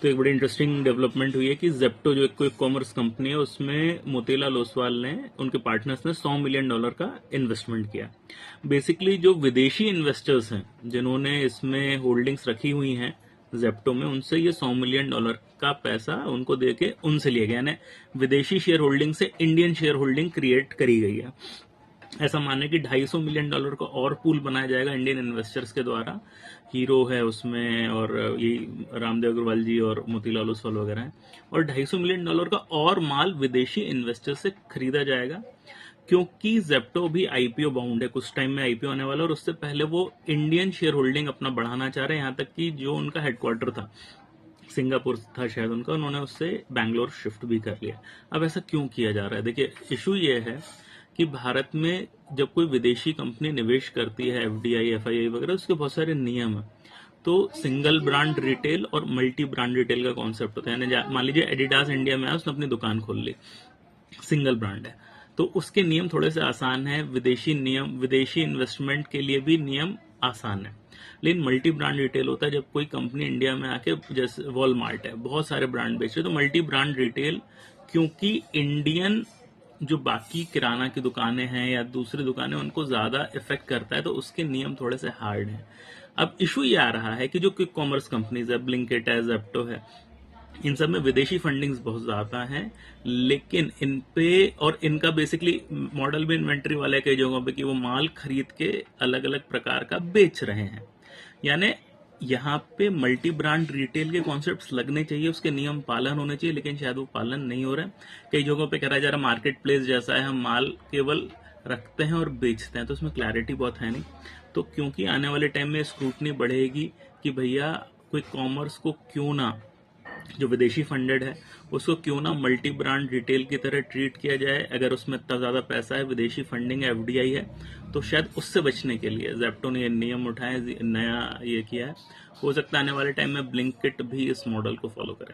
तो एक बड़ी इंटरेस्टिंग डेवलपमेंट हुई है कि जेप्टो जो एक क्विक कॉमर्स कंपनी है उसमें मोतीलाल ओसवाल ने, उनके पार्टनर्स ने $100 मिलियन का इन्वेस्टमेंट किया। बेसिकली जो विदेशी इन्वेस्टर्स हैं जिन्होंने इसमें होल्डिंग्स रखी हुई हैं जेप्टो में, उनसे ये $100 मिलियन का पैसा उनको देके उनसे लिया गया, यानी विदेशी शेयर होल्डिंग से इंडियन शेयर होल्डिंग क्रिएट करी गई है। ऐसा माने कि $250 मिलियन का और पूल बनाया जाएगा इंडियन इन्वेस्टर्स के द्वारा। हीरो है उसमें, और ये रामदेव अग्रवाल जी और मोतीलाल ओसवाल वगैरह हैं, और $250 मिलियन का और माल विदेशी इन्वेस्टर से खरीदा जाएगा, क्योंकि जेप्टो भी आईपीओ बाउंड है, कुछ टाइम में आईपीओ आने वाला, और उससे पहले वो इंडियन शेयर होल्डिंग अपना बढ़ाना चाह रहे हैं। यहाँ तक कि जो उनका हेडक्वार्टर था सिंगापुर था शायद उनका, उन्होंने उससे बैंगलोर शिफ्ट भी कर लिया। अब ऐसा क्यों किया जा रहा है? देखिए, इशू ये है कि भारत में जब कोई विदेशी कंपनी निवेश करती है, एफडीआई, एफआईआई वगैरह, उसके बहुत सारे नियम है। तो सिंगल ब्रांड रिटेल और मल्टी ब्रांड रिटेल का कॉन्सेप्ट होता है, यानी मान लीजिए एडिडास इंडिया में है, उसने अपनी दुकान खोल ली, सिंगल ब्रांड है, तो उसके नियम थोड़े से आसान है। विदेशी नियम, विदेशी इन्वेस्टमेंट के लिए भी नियम आसान है। लेकिन मल्टी ब्रांड रिटेल होता है जब कोई कंपनी इंडिया में आके, जैसे वॉलमार्ट है, बहुत सारे ब्रांड बेच रहे, तो मल्टी ब्रांड रिटेल, क्योंकि इंडियन जो बाकी किराना की दुकानें हैं या दूसरी दुकानें, उनको ज्यादा इफेक्ट करता है, तो उसके नियम थोड़े से हार्ड हैं। अब इशू ये आ रहा है कि जो क्विक कॉमर्स कंपनीज है, ब्लिंकिट है, जेप्टो है, इन सब में विदेशी फंडिंग्स बहुत ज्यादा हैं, लेकिन इन पे, और इनका बेसिकली मॉडल भी इन्वेंट्री वाले कई जगहों पे कि वो माल खरीद के अलग अलग प्रकार का बेच रहे हैं। यानी यहाँ पे मल्टी ब्रांड रिटेल के कॉन्सेप्ट्स लगने चाहिए, उसके नियम पालन होने चाहिए, लेकिन शायद वो पालन नहीं हो रहा है। कई जगहों पे कहा जा रहा है मार्केट प्लेस जैसा है, हम माल केवल रखते हैं और बेचते हैं, तो उसमें क्लैरिटी बहुत है नहीं। तो क्योंकि आने वाले टाइम में स्क्रूटनी बढ़ेगी कि भैया क्विक कॉमर्स को क्यों ना, जो विदेशी फंडेड है उसको क्यों ना मल्टी ब्रांड रिटेल की तरह ट्रीट किया जाए, अगर उसमें इतना ज्यादा पैसा है, विदेशी फंडिंग है, एफडीआई है, तो शायद उससे बचने के लिए जेप्टो ने ये नियम उठाए, नया ये किया है। हो सकता है आने वाले टाइम में ब्लिंकिट भी इस मॉडल को फॉलो करे।